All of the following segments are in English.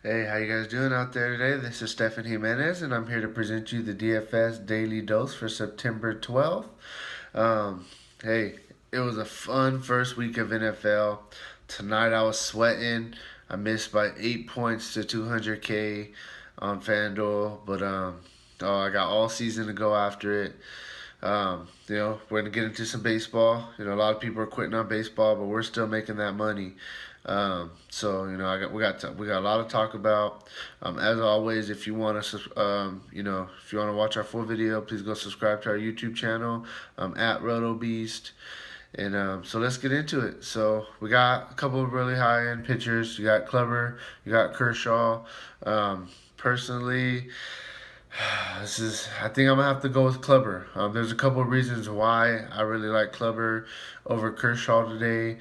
Hey, how you guys doing out there today? This is Stefan Jimenez, and I'm here to present you the DFS Daily Dose for September 12th. Um, hey, it was a fun first week of NFL. Tonight I was sweating. I missed by 8 points to 200K on Fanduel, but I got all season to go after it. We're gonna get into some baseball. A lot of people are quitting on baseball, but we're still making that money. We got a lot to talk about. As always, if you want to, if you want to watch our full video, please go subscribe to our YouTube channel at Roto Beast. And so let's get into it. So we got a couple of really high end pitchers. You got Clever, you got Kershaw. Personally, I think I'm gonna have to go with Clubber. There's a couple of reasons why I really like Clubber over Kershaw today.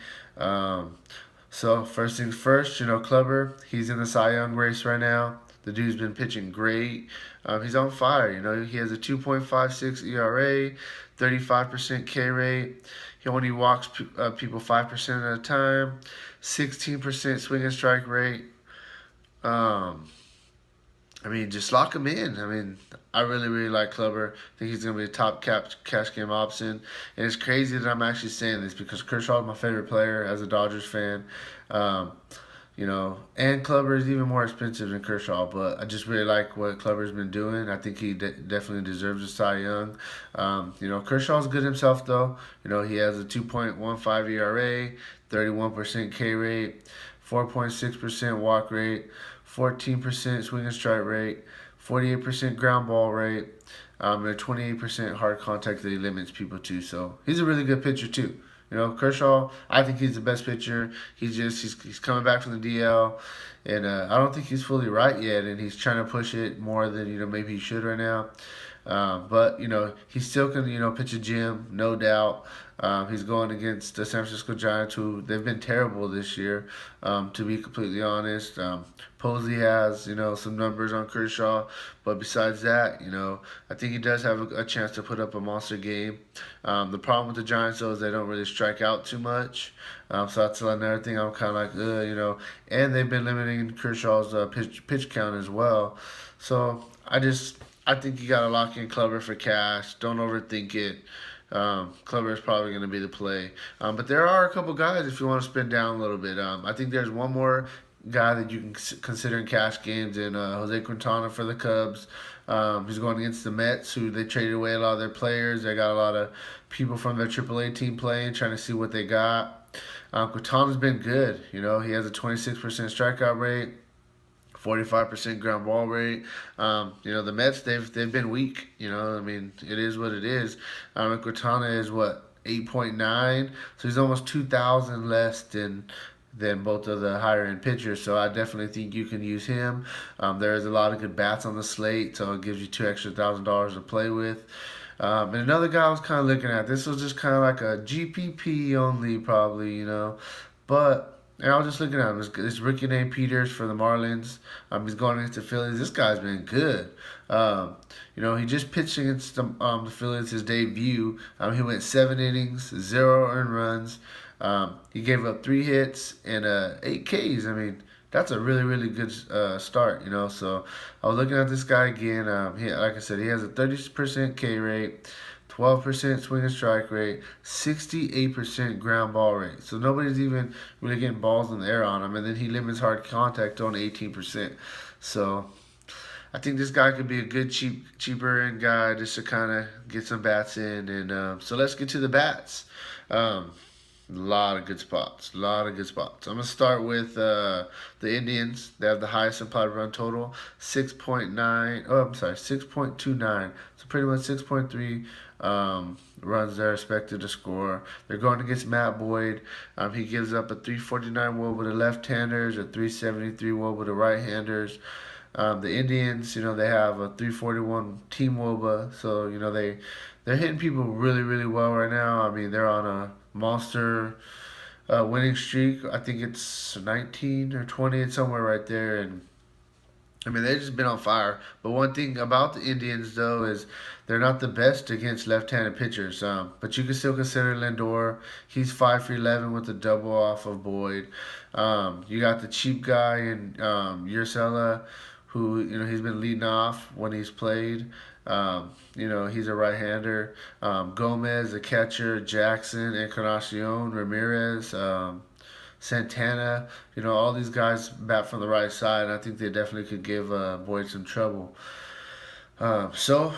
So first things first, Clubber, he's in the Cy Young race right now. The dude's been pitching great. He's on fire. He has a 2.56 ERA, 35% K rate. He only walks people 5% at a time, 16% swing and strike rate. Um, just lock him in. I really, really like Clubber. I think he's going to be a top cash game option. And it's crazy that I'm actually saying this because Kershaw is my favorite player as a Dodgers fan. Um, and Clubber is even more expensive than Kershaw, but I just really like what Clubber's been doing. I think he definitely deserves a Cy Young. Kershaw's good himself, though. He has a 2.15 ERA, 31% K rate, 4.6% walk rate, 14% swing and strike rate, 48% ground ball rate, and a 28% hard contact that he limits people to. So he's a really good pitcher, too. Kershaw, I think he's the best pitcher. He's coming back from the DL, and I don't think he's fully right yet, and he's trying to push it more than maybe he should right now. But he still can pitch a gym, no doubt. He's going against the San Francisco Giants, who they've been terrible this year. To be completely honest, Posey has some numbers on Kershaw, but besides that, I think he does have a chance to put up a monster game. The problem with the Giants though is they don't really strike out too much. So that's another thing I'm kind of like, and they've been limiting Kershaw's pitch count as well. So I think you gotta lock in Clubber for cash. Don't overthink it. Clubber is probably going to be the play. But there are a couple guys if you want to spin down a little bit. I think there's one more guy that you can consider in cash games in Jose Quintana for the Cubs. He's going against the Mets, who they traded away a lot of their players. They got a lot of people from their AAA team playing, trying to see what they got. Quintana's been good. He has a 26% strikeout rate. 45% ground ball rate. The Mets they've been weak. It is what it is. Quintana is what 8.9, so he's almost 2,000 less than both of the higher end pitchers. So I definitely think you can use him. There is a lot of good bats on the slate, so it gives you two extra $1,000 to play with. And another guy I was kind of looking at. This was just kind of like a GPP only, probably, but and I was just looking at him. This rookie named Peters for the Marlins. He's going against the Phillies. This guy's been good. He just pitched against the Phillies his debut. He went 7 innings, 0 earned runs. He gave up 3 hits and 8 Ks. That's a really, really good start, So I was looking at this guy again. Like I said, he has a 30% K rate, 12% swing and strike rate, 68% ground ball rate. So nobody's even really getting balls in the air on him. And then he limits hard contact on 18%. So I think this guy could be a good cheaper end guy just to kind of get some bats in. And so let's get to the bats. A lot of good spots. A lot of good spots. I'm gonna start with the Indians. They have the highest implied run total, 6.9. Oh, I'm sorry, 6.29. So pretty much 6.3 runs they're expected to score. They're going against Matt Boyd. He gives up a 349 WOBA to left-handers, a 373 WOBA to right-handers. The Indians, they have a 341 team WOBA, so they're hitting people really, really well right now. They're on a monster winning streak. I think it's 19 or 20. It's somewhere right there, and I mean, they've just been on fire. But one thing about the Indians, though, is they're not the best against left-handed pitchers. But you can still consider Lindor. He's 5 for 11 with a double off of Boyd. You got the cheap guy in Urshela, who he's been leading off when he's played. He's a right-hander. Gomez, the catcher. Jackson, Encarnacion, Ramirez. Santana, all these guys bat from the right side, and I think they definitely could give Boyd some trouble. So,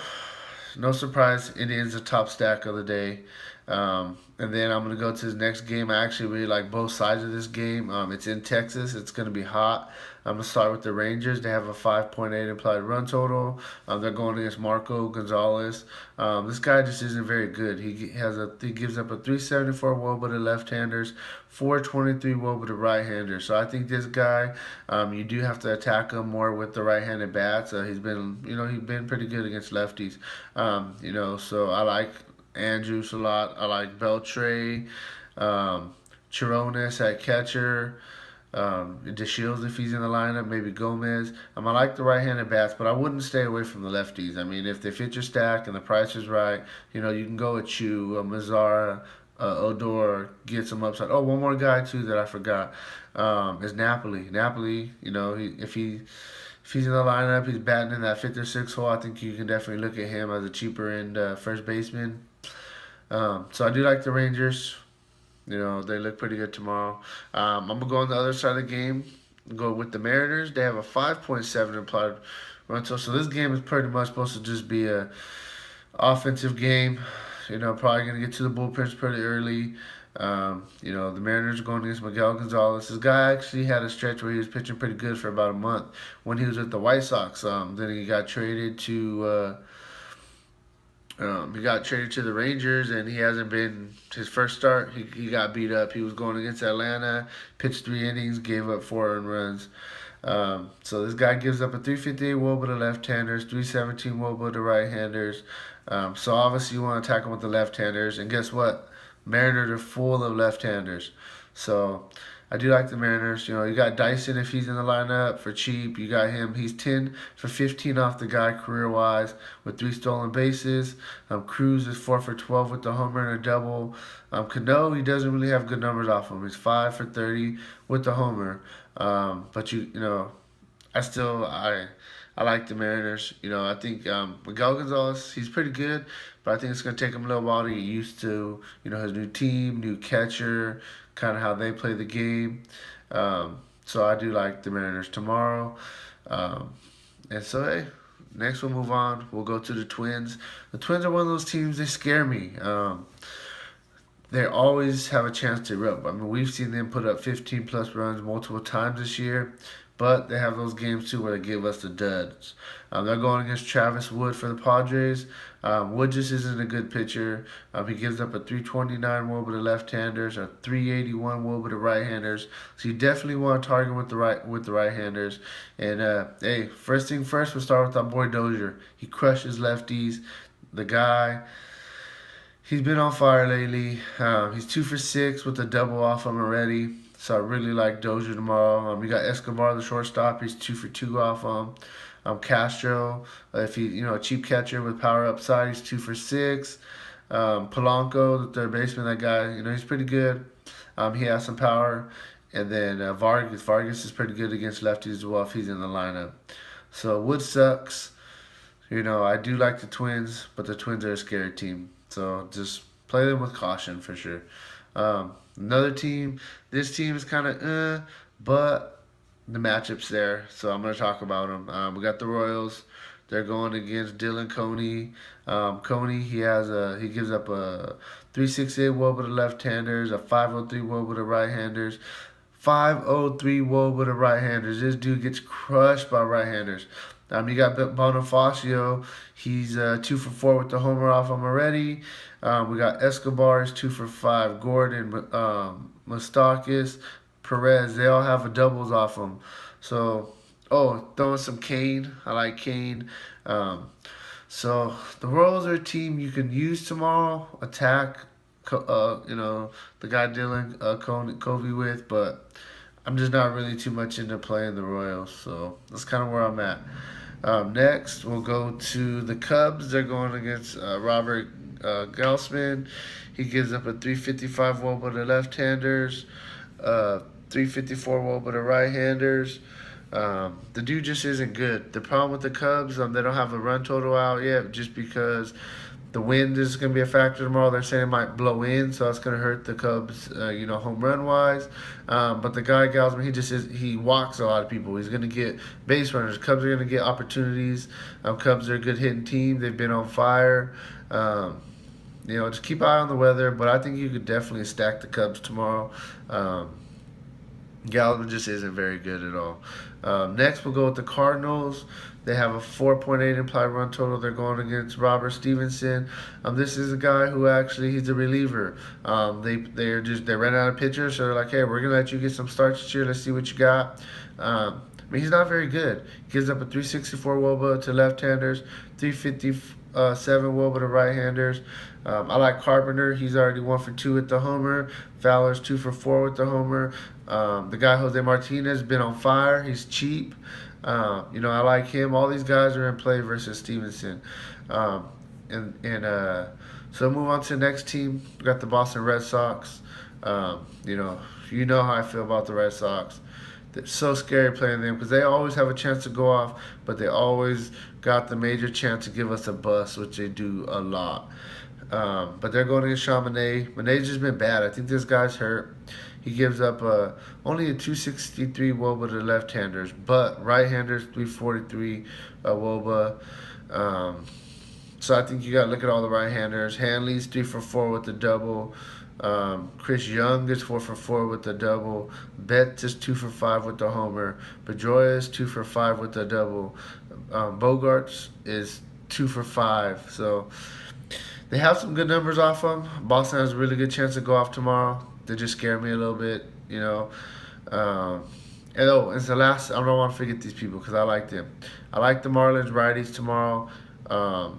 no surprise, Indians the top stack of the day. And then I'm going to go to the next game. I actually really like both sides of this game. It's in Texas. It's going to be hot. I'm going to start with the Rangers. They have a 5.8 implied run total. They're going against Marco Gonzalez. This guy just isn't very good. He gives up a 374 WOBA to left-handers, 423 WOBA to right-handers. So I think this guy, you do have to attack him more with the right-handed bats. He's been pretty good against lefties. So I like Andrews a lot. I like Beltre, Chirones at catcher, DeShields if he's in the lineup, maybe Gomez. I like the right-handed bats, but I wouldn't stay away from the lefties. I mean, if they fit your stack and the price is right, you can go with Chu, Mazzara, Odor, get some upside. Oh, one more guy too that I forgot is Napoli. Napoli, if he's in the lineup, he's batting in that fifth or sixth hole. I think you can definitely look at him as a cheaper end first baseman. So I do like the Rangers. They look pretty good tomorrow. I'm going to go on the other side of the game, go with the Mariners. They have a 5.7 implied run total. So this game is pretty much supposed to just be a offensive game. Probably going to get to the bullpens pretty early. The Mariners are going against Miguel Gonzalez. This guy actually had a stretch where he was pitching pretty good for about a month when he was with the White Sox. Then he got traded to the Rangers, and he hasn't been his first start. He got beat up. He was going against Atlanta, pitched 3 innings, gave up 4 earned runs. So this guy gives up a 358 WOBA to left-handers, 317 WOBA to right-handers. So obviously you want to attack him with the left-handers, and guess what? Mariners are full of left-handers. So I do like the Mariners. You got Dyson if he's in the lineup for cheap. You got him. He's 10 for 15 off the guy career-wise with 3 stolen bases. Cruz is 4 for 12 with the homer and a double. Cano, he doesn't really have good numbers off him. He's 5 for 30 with the homer. But I like the Mariners. I think Miguel Gonzalez, he's pretty good, but I think it's going to take him a little while to get used to, his new team, new catcher, kind of how they play the game. So I do like the Mariners tomorrow. And so, hey, next we'll move on. We'll go to the Twins. The Twins are one of those teams, they scare me. They always have a chance to erupt. I mean, we've seen them put up 15-plus runs multiple times this year, but they have those games, too, where they give us the duds. They're going against Travis Wood for the Padres. Wood just isn't a good pitcher. He gives up a 329 WOBA to left-handers, a 381 WOBA to right-handers. So you definitely want to target with the right-handers. And, hey, first thing first, we'll start with our boy Dozier. He crushes lefties. The guy... He's been on fire lately. He's 2 for 6 with a double off him already. So I really like Dozier tomorrow. We got Escobar, the shortstop. He's 2 for 2 off him. Castro, if he, a cheap catcher with power upside, he's 2 for 6. Polanco, the third baseman, that guy, he's pretty good. He has some power. And then Vargas. Vargas is pretty good against lefties as well if he's in the lineup. So Wood sucks. I do like the Twins, but the Twins are a scary team. So just play them with caution for sure. Another team, this team is kind of but the matchup's there, so I'm going to talk about them. We got the Royals. They're going against Dylan Coney. Coney, he gives up a 368 WOBA to left-handers, a 503 WOBA to right-handers, 503 WOBA to right-handers. This dude gets crushed by right-handers. You got Bonifacio. He's 2 for 4 with the homer off him already. We got Escobar. He's 2 for 5. Gordon, Moustakas, Perez. They all have a doubles off him. So, throwing some Kane. I like Kane. So the Royals are a team you can use tomorrow. Attack, the guy Dylan Covey with, but I'm just not really too much into playing the Royals, so that's kind of where I'm at. Next, we'll go to the Cubs. They're going against Robert Gaussman. He gives up a 355 wOBA to left-handers, 354 wOBA to right-handers. The dude just isn't good. The problem with the Cubs, they don't have a run total out yet, just because the wind is going to be a factor tomorrow. They're saying it might blow in, so that's going to hurt the Cubs, home run wise. But the guy Gausman, he walks a lot of people. He's going to get base runners. Cubs are going to get opportunities. Cubs are a good hitting team. They've been on fire. Just keep an eye on the weather. But I think you could definitely stack the Cubs tomorrow. Gausman just isn't very good at all. Next, we'll go with the Cardinals. They have a 4.8 implied run total. They're going against Robert Stevenson. This is a guy who actually he's a reliever. They ran out of pitchers, so they're like, hey, we're gonna let you get some starts this year. Let's see what you got. He's not very good. He gives up a 364 wOBA to left-handers, 357 wOBA to right-handers. I like Carpenter. He's already 1 for 2 with the homer. Fowler's 2 for 4 with the homer. The guy Jose Martinez has been on fire. He's cheap. I like him. All these guys are in play versus Stevenson. So move on to the next team. We got the Boston Red Sox. You know how I feel about the Red Sox. It's so scary playing them because they always have a chance to go off, but they always got the major chance to give us a bust, which they do a lot. But they're going against Sean Manaea. Manaea's just been bad. I think this guy's hurt. He gives up only a 263 wOBA to left-handers, but right-handers 343 wOBA. So I think you got to look at all the right-handers. Hanley's 3 for 4 with the double. Chris Young is 4 for 4 with the double. Betts is 2 for 5 with the homer. Pedroia is 2 for 5 with the double. Bogarts is 2 for 5. So they have some good numbers off them. Boston has a really good chance to go off tomorrow. They just scare me a little bit, it's the last. I don't want to forget these people because I like them. I like the Marlins righties tomorrow, and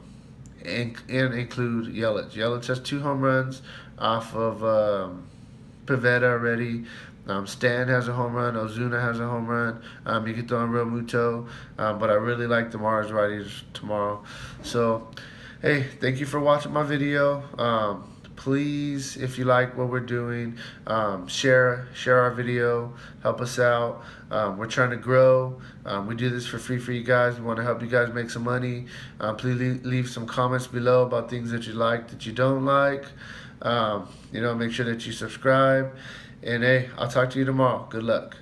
include Yelich. Yelich has 2 home runs off of Pivetta already. Stan has a home run. Ozuna has a home run. You can throw in Real Muto. But I really like the Marlins righties tomorrow. So, hey, thank you for watching my video. Please, if you like what we're doing, share our video, help us out. We're trying to grow. We do this for free for you guys. We want to help you guys make some money. Please leave some comments below about things that you like, that you don't like. Make sure that you subscribe. And hey, I'll talk to you tomorrow. Good luck.